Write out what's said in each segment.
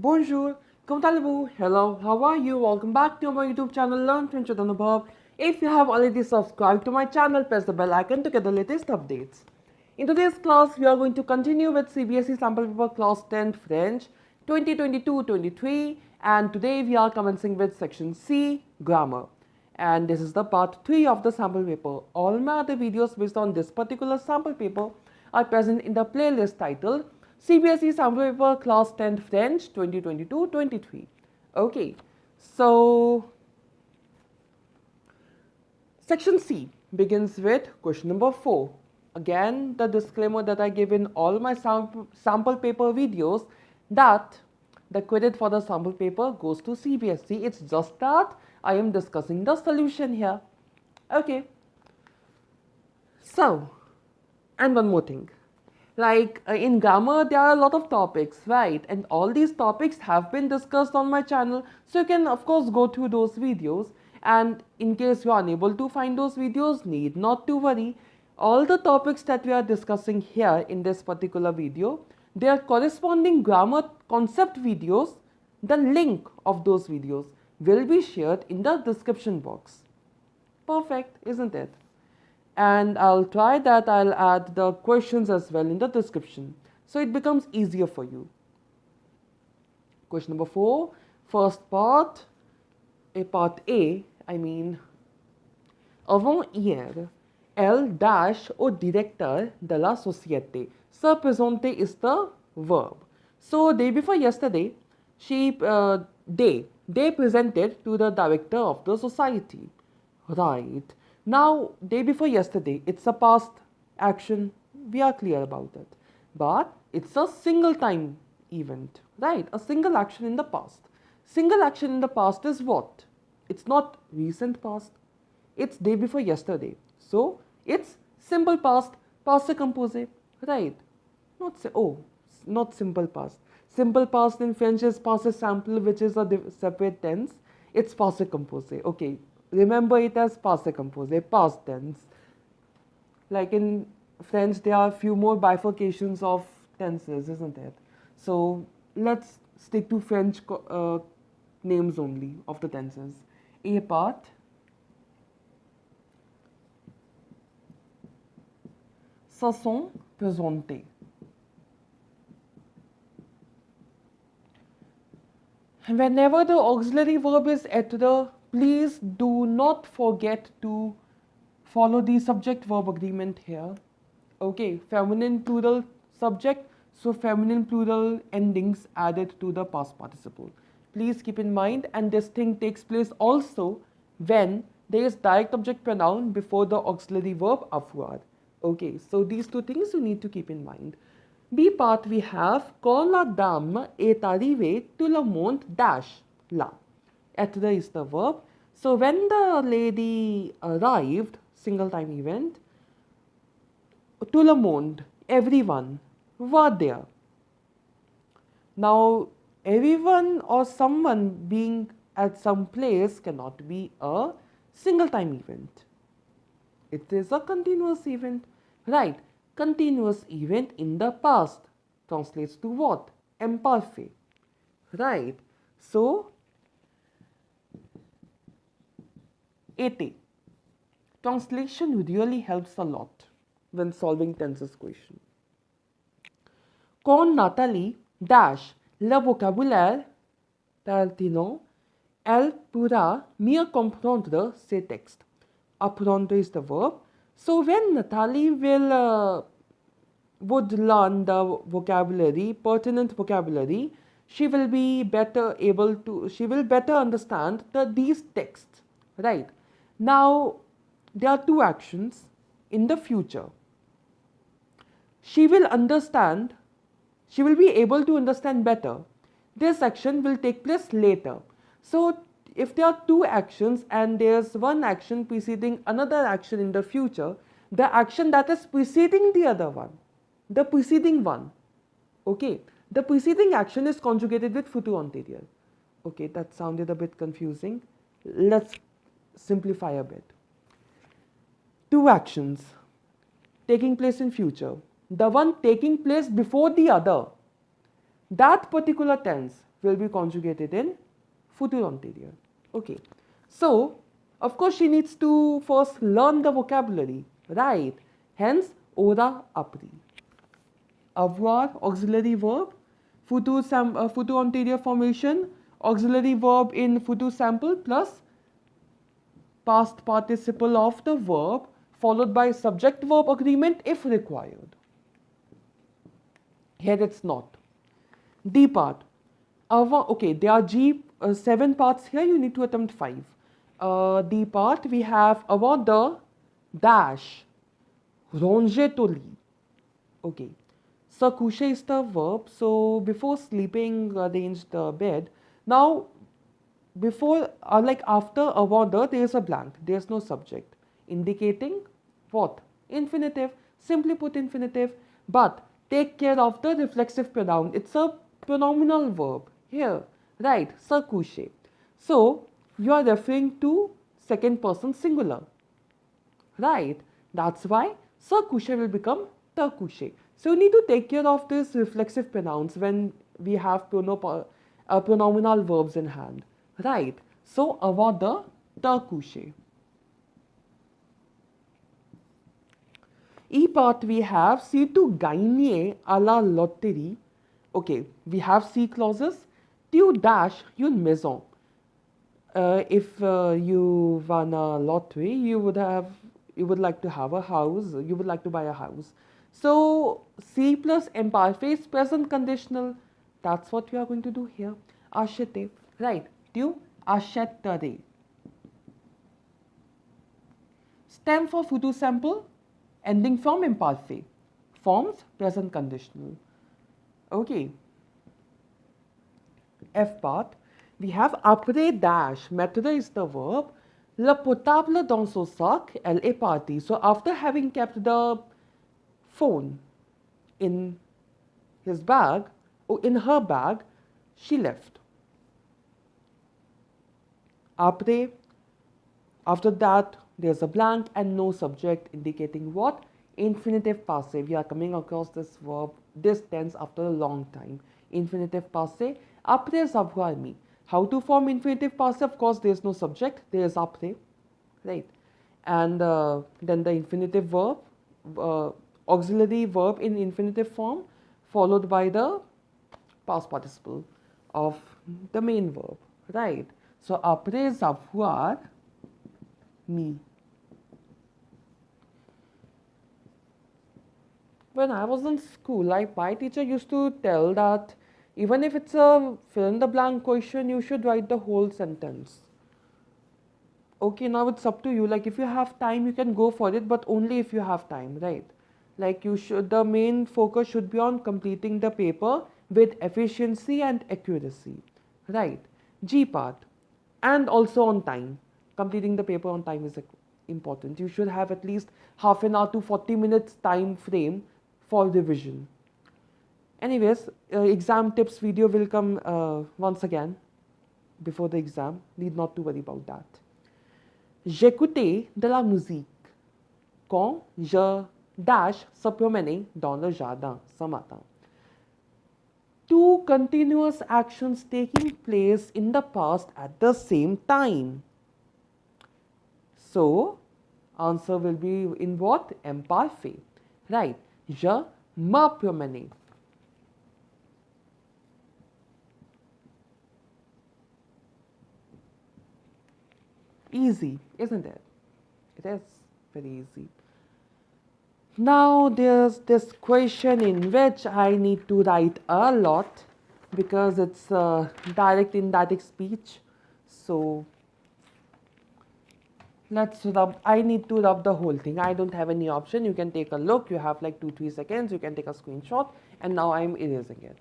Bonjour, Quand Nathalie, hello, how are you? Welcome back to my YouTube channel Learn French with Anubhav. If you have already subscribed to my channel, press the bell icon to get the latest updates. In today's class, we are going to continue with CBSE Sample Paper Class 10 French 2022-23, and today we are commencing with section C, Grammar. And this is the part 3 of the sample paper. All my other videos based on this particular sample paper are present in the playlist titled CBSE Sample Paper Class 10 French 2022-23. Okay, so section C begins with question number 4. Again, the disclaimer that I give in all my sample paper videos that the credit for the sample paper goes to CBSE. It's just that I am discussing the solution here. Okay. So, and one more thing. Like in grammar, there are a lot of topics, right? And all these topics have been discussed on my channel. So you can of course go through those videos. And in case you are unable to find those videos, need not to worry. All the topics that we are discussing here in this particular video, their corresponding grammar concept videos, the link of those videos will be shared in the description box. Perfect, isn't it? And I'll try that I'll add the questions as well in the description, so it becomes easier for you. Question number 4, first part, part A, Avant-hier, elle dash au directeur de la société. Se présenter is the verb. So day before yesterday, they presented to the director of the society. Right. Now, day before yesterday, it's a past action. We are clear about it. But it's a single time event, right? A single action in the past. Single action in the past is what? It's not recent past. It's day before yesterday. So, it's simple past, passé composé, right? Not simple past. Simple past in French is passé simple, which is a separate tense. It's passé composé. Okay. Remember it as passé composé, past tense. Like in French, there are a few more bifurcations of tenses, isn't it? So let's stick to French names only of the tenses. A part, se sont présentés. Whenever the auxiliary verb is être, please do not forget to follow the subject-verb agreement here. Okay, feminine plural subject, so feminine plural endings added to the past participle. Please keep in mind, and this thing takes place also when there is direct object pronoun before the auxiliary verb avoir. Okay, so these two things you need to keep in mind. B part we have quand la dame est arrivée, tout le monde dash là. Être is the verb. So when the lady arrived, single time event, tout le monde, everyone, were there. Now, everyone or someone being at some place cannot be a single time event. It is a continuous event, right? Continuous event in the past translates to what? Imperfect, right? So, été. Translation really helps a lot when solving tenses question. Quand Nathalie dash le vocabulaire pertinent, elle pourra mieux comprendre ces textes. Apprendre is the verb. So when Nathalie would learn the vocabulary, pertinent vocabulary, she will better understand these texts, right? Now, there are two actions in the future. She will be able to understand better. This action will take place later. So, if there are two actions and there's one action preceding another action in the future, the action that is preceding the other one, the preceding one, okay, the preceding action is conjugated with futur anterior. Okay, that sounded a bit confusing. Let's simplify a bit. Two actions taking place in future. The one taking place before the other, that particular tense will be conjugated in futur antérieur. Okay. So, of course, she needs to first learn the vocabulary, right? Hence, aura, après. Avoir, auxiliary verb, futur antérieur formation, auxiliary verb in futur sample plus past participle of the verb followed by subject verb agreement if required. Here it's not. D part. Okay, there are 7 parts here, you need to attempt 5. D part, we have avant the dash, ranger to lit. Okay. So, coucher is the verb. So, before sleeping, arrange the bed. Now, before, like after avant the, there is a blank. There is no subject. Indicating what? Infinitive. Simply put infinitive. But take care of the reflexive pronoun. It's a pronominal verb. Here. Right. Se coucher. So, you are referring to second person singular. Right. That's why se coucher will become te coucher. So, you need to take care of these reflexive pronouns when we have pronominal verbs in hand. Right. So, avant the te coucher. E part we have C to gagnais à la loterie. Okay, we have C clauses. Tu dash une maison. If you won a lottery, you would like to have a house. You would like to buy a house. So C plus imperfect is present conditional. That's what we are going to do here. Acheter. Right. Tu achèterais. Stem for futur sample. Ending from imperfect. Forms present conditional. Okay. F part. We have après dash. Mettre is the verb. Le portable dans son sac. Elle est partie. So after having kept the phone in his bag or in her bag, she left. Après. After that, there's a blank and no subject indicating what? Infinitive passive. We are coming across this verb, this tense after a long time. Infinitive passive. Après avoir mis. How to form infinitive passive? Of course, there is no subject. There is après, right? And then the infinitive verb, auxiliary verb in infinitive form, followed by the past participle of the main verb, right? So après avoir mis. When I was in school, like my teacher used to tell that even if it's a fill in the blank question, you should write the whole sentence. Okay, now it's up to you. Like if you have time, you can go for it, but only if you have time, right? Like the main focus should be on completing the paper with efficiency and accuracy, right? G part, and also on time. Completing the paper on time is important. You should have at least half an hour to 40 minutes time frame for revision. Anyways, exam tips video will come once again before the exam. Need not to worry about that. J'écoutais de la musique quand je dash se promenait dans le jardin ce matin. Two continuous actions taking place in the past at the same time. So, answer will be in what? Imperfect. Right. Je me promenais. Easy, isn't it? It is very easy. Now there's this question in which I need to write a lot because it's direct indirect speech. So I need to rub the whole thing. I don't have any option. You can take a look. You have like 2-3 seconds. You can take a screenshot, and now I'm erasing it.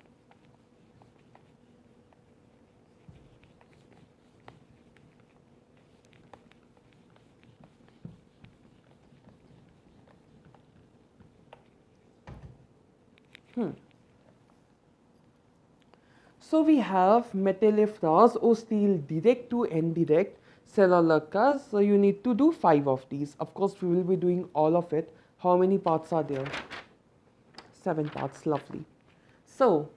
So we have mettez les phrases au style direct to indirect, c'est le cas. So you need to do 5 of these. Of course, we will be doing all of it. How many parts are there? 7 parts, lovely. So,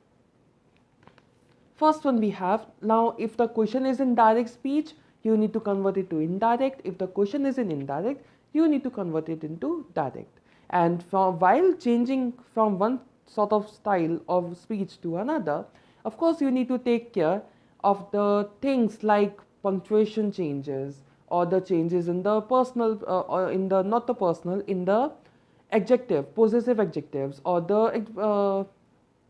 First one we have, now if the question is in direct speech, you need to convert it to indirect. If the question is in indirect, you need to convert it into direct. And while changing from one sort of style of speech to another, of course you need to take care of the things like punctuation changes, or the changes in the personal, or in the, not the personal, in the adjective, possessive adjectives, or the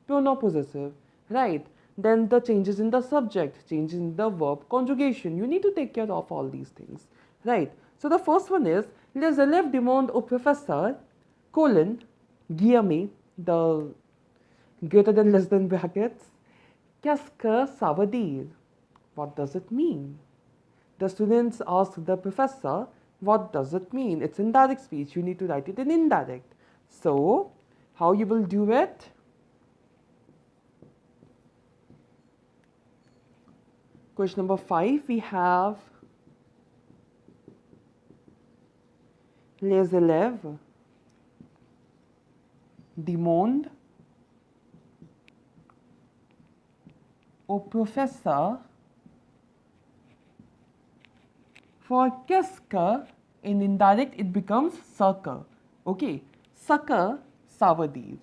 pronoun possessive, right? Then the changes in the subject, changes in the verb conjugation. You need to take care of all these things, right? So the first one is, les élèves demandent au professeur, colon, guillemets, the greater than less than brackets, qu'est-ce que ça veut dire? What does it mean? The students ask the professor, what does it mean? It's indirect speech. You need to write it in indirect. So, how you will do it? Question number 5, we have les élèves demandent au professeur for qu'est-ce que, in indirect it becomes ce que. Okay, ce que ça veut dire.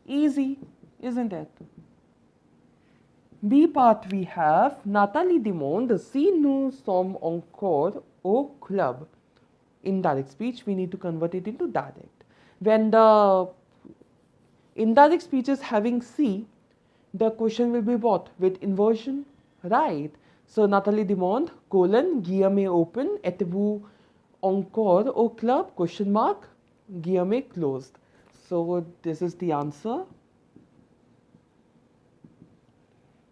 Easy, isn't it? B part we have, Nathalie demande si nous sommes encore au club. In direct speech, we need to convert it into direct. When the indirect speech is having si, the question will be what? With inversion, right? So, Nathalie demande, colon, guillemets open, êtes-vous encore au club, question mark, guillemets closed. So, this is the answer.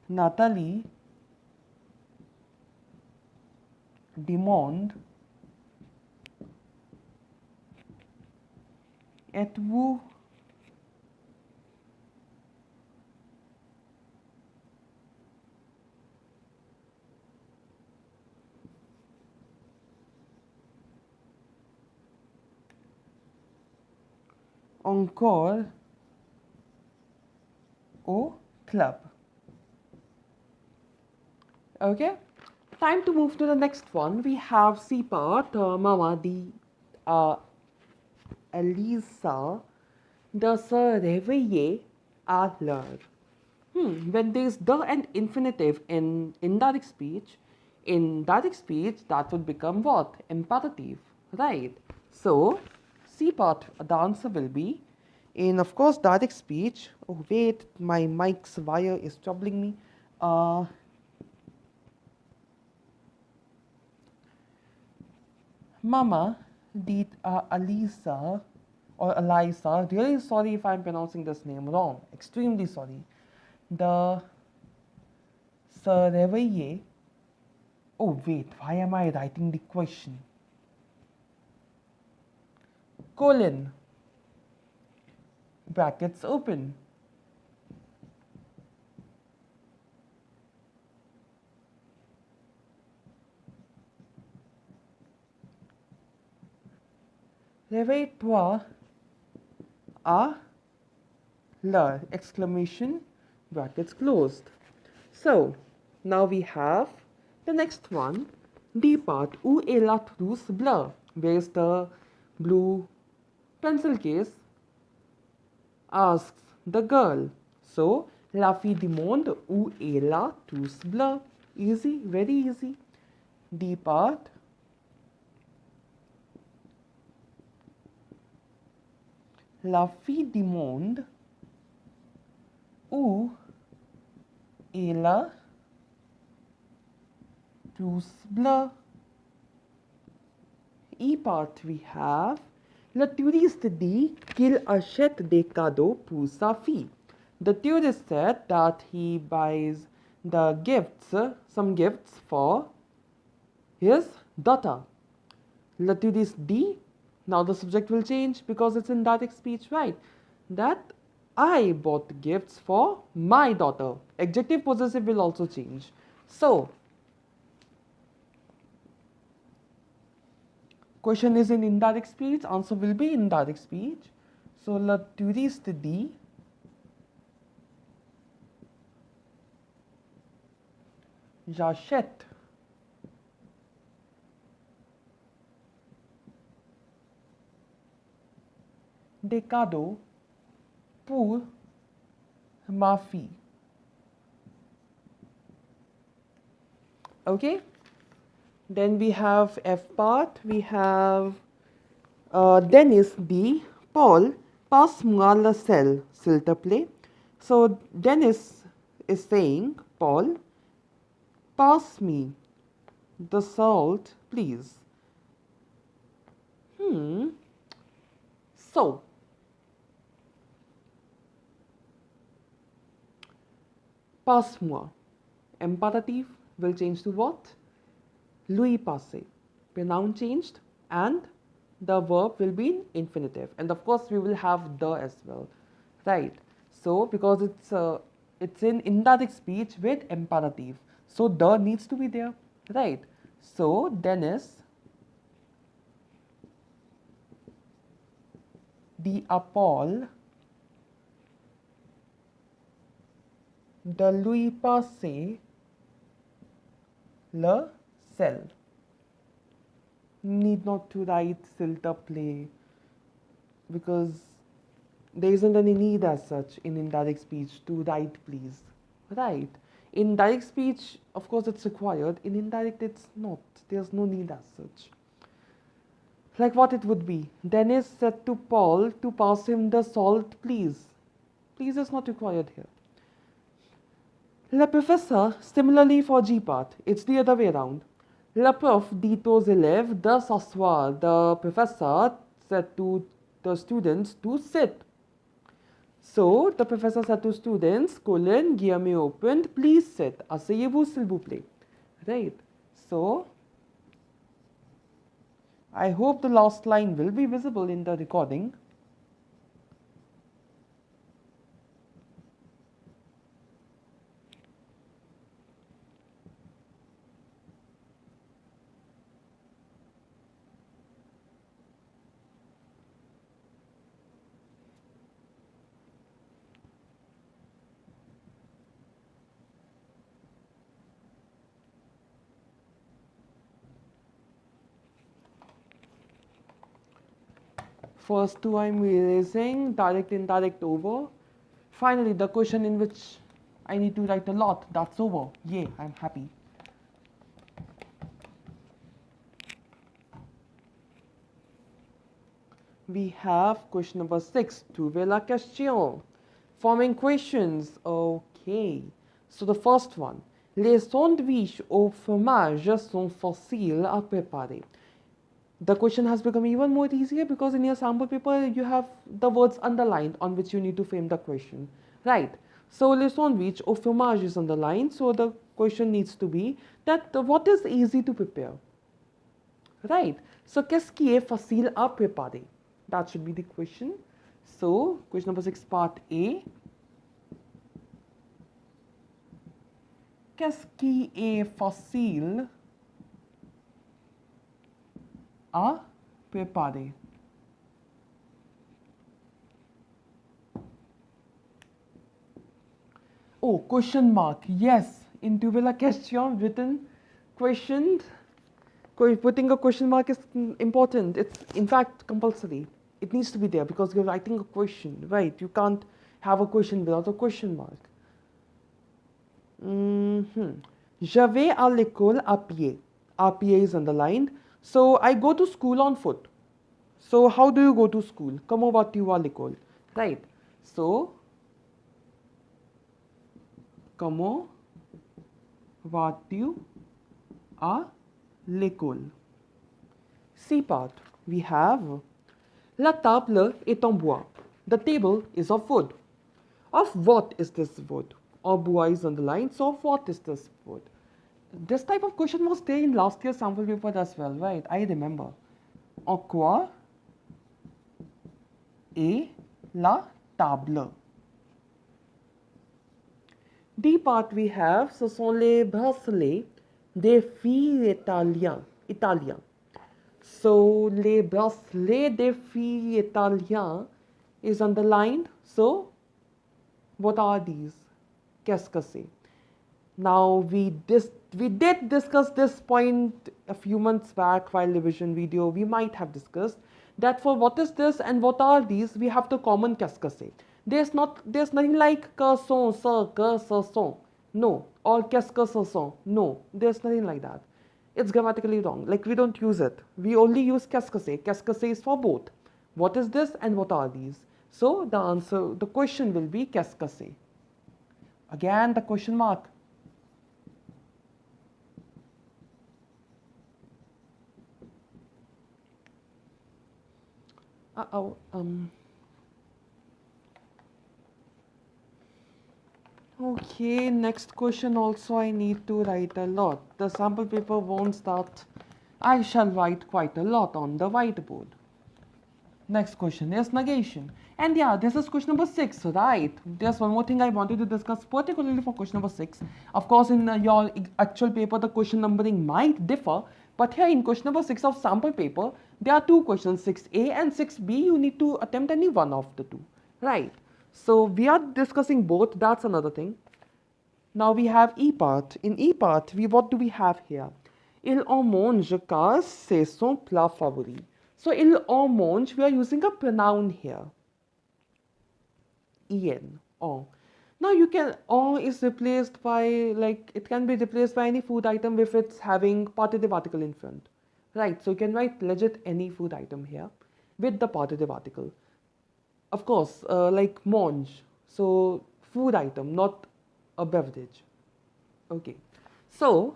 Nathalie demande, êtes-vous encore au club? Okay, time to move to the next one. We have C part, Mama di Elisa de se réveiller à l'heure. When there is the and infinitive in indirect speech, that would become what? Imperative, right? So, C part, the answer will be, in of course direct speech. Oh wait, my mic's wire is troubling me. Mama did Alisa or Elisa, really sorry if I'm pronouncing this name wrong, extremely sorry. The se réveiller. Oh wait, why am I writing the question? Colon, brackets open. Réveille-toi à l'heure, exclamation, brackets closed. So, now we have the next one, D part, où est la trousse bleue? Where is the blue pencil case? Asks the girl. So, la fille demande, où est la trousse bleue? Easy, very easy. D part, la fille demande où est la trousse bleue. E part we have, le touriste dit qu'il achète des cadeaux pour sa fille. The tourist said that he buys the gifts, some gifts for his daughter. Le touriste dit, now the subject will change because it's in direct speech, right? That I bought gifts for my daughter. Adjective possessive will also change. So, question is in indirect speech, answer will be indirect speech. So, le touriste dit j'achète. Des cadeaux pour ma fille. Okay, then we have F part. We have Dennis dit, Paul, passe-moi le sel, s'il te plaît. So Dennis is saying, Paul, pass me the salt, please. So, passe-moi. Imperative will change to what? Lui passe. Pronoun changed and the verb will be in infinitive. And of course, we will have the as well, right? So, because it's in indirect speech with imperative, so the needs to be there, right? So, Dennis dit à Paul de lui passer le sel. Need not to write s'il te plaît because there isn't any need as such in indirect speech to write please, right? In direct speech, of course, it's required. In indirect, it's not. There's no need as such. Like what it would be. Dennis said to Paul to pass him the salt, please. Please is not required here. Le professeur, similarly for G part, it's the other way around. Le prof dit aux élèves de s'asseoir. The professor said to the students to sit. So, the professor said to students, colon, guillemets opened, please sit. Asseyez-vous, s'il vous plaît. Right. So, I hope the last line will be visible in the recording. First two I'm erasing, direct, indirect over. Finally, the question in which I need to write a lot, that's over. Yay, I'm happy. We have question number 6, trouver la question. Forming questions, okay. So the first one, les sandwichs au fromage sont faciles à préparer. The question has become even more easier because in your sample paper you have the words underlined on which you need to frame the question, right? So le sandwich au fromage is underlined, so the question needs to be that what is easy to prepare, right? So qu'est-ce qui est facile à préparer? That should be the question. So question number 6 part A. Qu'est-ce qui est facile à préparer? Oh, question mark. Yes, in trouver la question written, questioned. Putting a question mark is important. It's in fact compulsory. It needs to be there because you're writing a question, right? You can't have a question without a question mark. Je vais à l'école à pied. À pied is underlined. So I go to school on foot. So how do you go to school? Comment vas-tu à l'école? Right. So comment vas-tu à l'école? C part. We have la table est en bois. The table is of wood. Of what is this wood? En bois is underlined. So of what is this wood? This type of question was there in last year's sample paper as well, right? I remember. En quoi est la table? D part we have, ce sont les bracelets des filles italiens. So, les bracelets des filles italiens is underlined. So, what are these? Qu'est-ce que c'est? Now, we we did discuss this point a few months back while revision video. We might have discussed that for what is this and what are these, we have the common qu'est-ce que c'est. There's nothing like que sont, ce, que, ce sont. No. Or qu'est-ce que ce sont. No. There's nothing like that. It's grammatically wrong. Like, we don't use it. We only use qu'est-ce que c'est. Qu'est-ce que c'est is for both. What is this and what are these? So the answer, the question will be qu'est-ce que c'est. Again, the question mark. Okay, next question also I need to write a lot. The sample paper wants that I shall write quite a lot on the whiteboard. Next question is negation. And yeah, this is question number 6, right? There's one more thing I wanted to discuss, particularly for question number 6. Of course, in your actual paper, the question numbering might differ. But here in question number 6 of sample paper, there are two questions, 6A and 6B. You need to attempt any one of the two, right? So we are discussing both. That's another thing. Now we have E part. In E part, what do we have here? Il en mange car c'est son plat favori. So il en mange, we are using a pronoun here. En, en. Now you can, en is replaced by, like, it can be replaced by any food item if it's having partitive article in front. Right, so you can write legit any food item here with the partitive article. Of course, like mange, so food item, not a beverage. Okay, so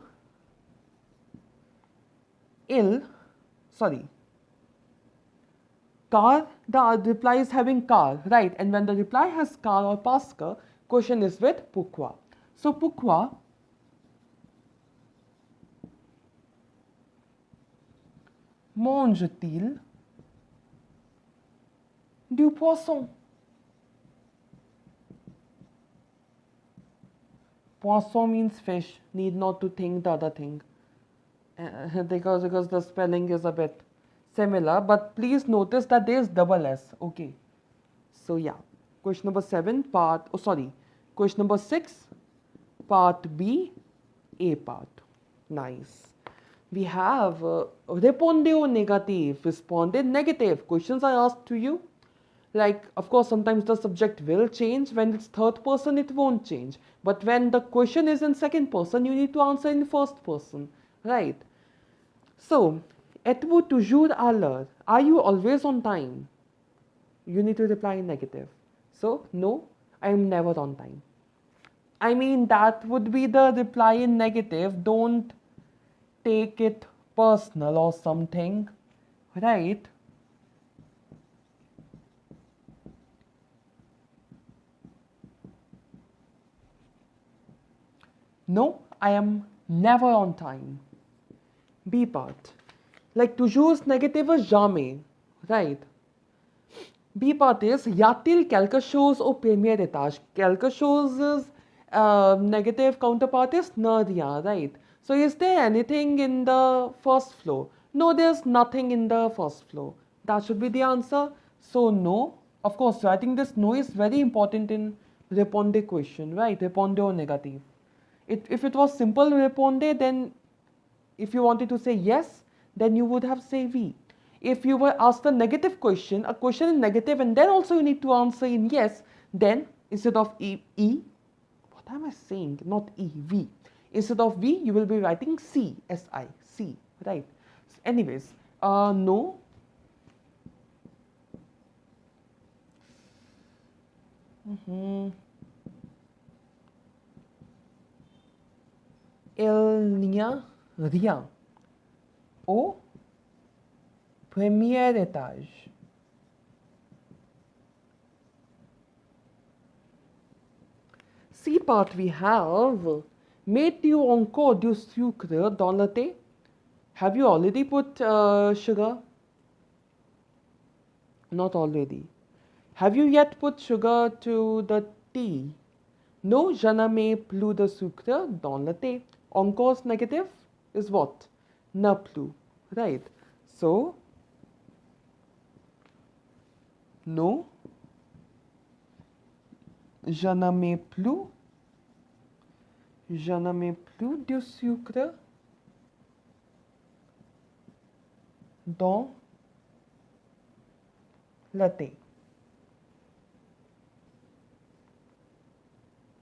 car, the reply is having car, right? And when the reply has car or parce que, question is with pourquoi. So pourquoi mange-t-il du poisson? Poisson means fish, need not to think the other thing. Because the spelling is a bit similar, but please notice that there is double S. Okay, so yeah, question number 7 part, question number 6 part B, A part. Nice. We have répondez negative, responded negative. Questions are asked to you. Like, of course, sometimes the subject will change. When it's third person, it won't change. But when the question is in second person, you need to answer in first person, right? So, êtes-vous toujours à l'heure? Are you always on time? You need to reply in negative. So, no, I am never on time. I mean, that would be the reply in negative. Don't take it personal or something, right? No, I am never on time. B part. Like toujours negative is jamais, right? B part is y a-t-il quelque chose au premier étage? Quelque chose is negative counterpart is ne rien, right? So is there anything in the first floor? No, there's nothing in the first floor. That should be the answer. So no. Of course, so I think this no is very important in répondez question, right? Répondez au negative. If it was simple répondez, then if you wanted to say yes, then you would have say oui. If you were asked a negative question, a question in negative, and then also you need to answer in yes, then instead of E, what am I saying? Not E, V. Instead of V, you will be writing C, S-I, C, right? So anyways, no. Il n'y a rien au premier étage. C part we have, mets-tu encore du sucre dans le thé? Have you already put sugar? Not already. Have you yet put sugar to the tea? No, je ne mets plus de sucre dans le thé. Encore negative is what? Ne plus, right? So, no, je ne mets plus Je ne mets plus de sucre dans le thé.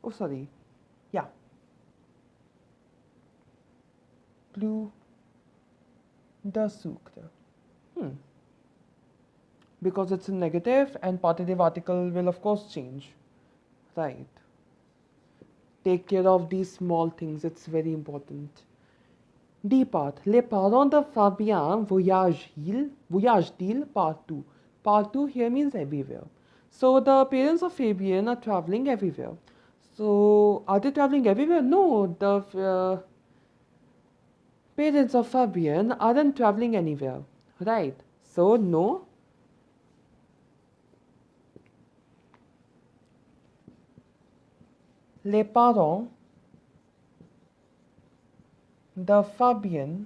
Oh, sorry. Yeah. Plus de sucre. Because it's a negative and partitive article will of course change. Right. Take care of these small things. It's very important. D part. Les parents de Fabien voyagent-ils partout? Partout here means everywhere. So the parents of Fabian are traveling everywhere. So are they traveling everywhere? No, the parents of Fabian aren't traveling anywhere. Right. So no. Les parents de Fabien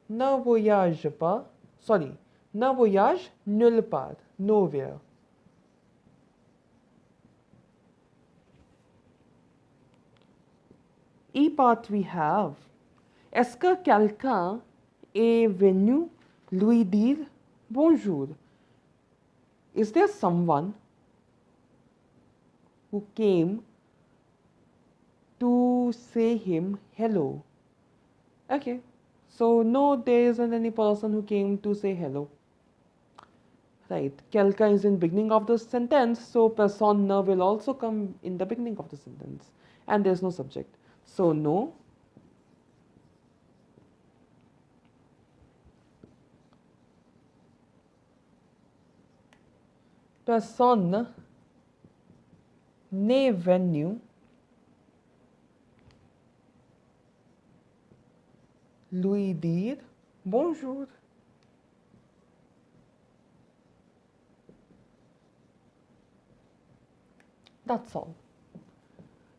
ne voyagent pas, ne voyagent nulle part, nowhere. E part we have. Est-ce que quelqu'un est venu lui dire bonjour? Is there someone who came to say him hello? Okay, so no, there isn't any person who came to say hello. Right, quelqu'un is in beginning of the sentence, so personne ne will also come in the beginning of the sentence, and there's no subject. So no. Personne n'est venu lui dire bonjour. That's all.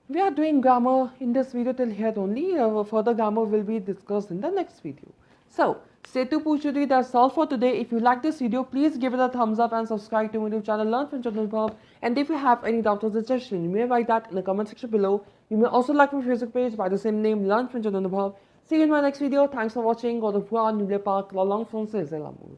We are doing grammar in this video till here only. Further grammar will be discussed in the next video. So, c'est tout pour aujourd'hui. That's all for today. If you like this video, please give it a thumbs up and subscribe to my YouTube channel Learn French with Anubhav. And if you have any doubts or suggestions, you may write that in the comment section below. You may also like my Facebook page by the same name, Learn French with Anubhav. See you in my next video. Thanks for watching. Au revoir. N'oubliez pas que la langue française est l'amour.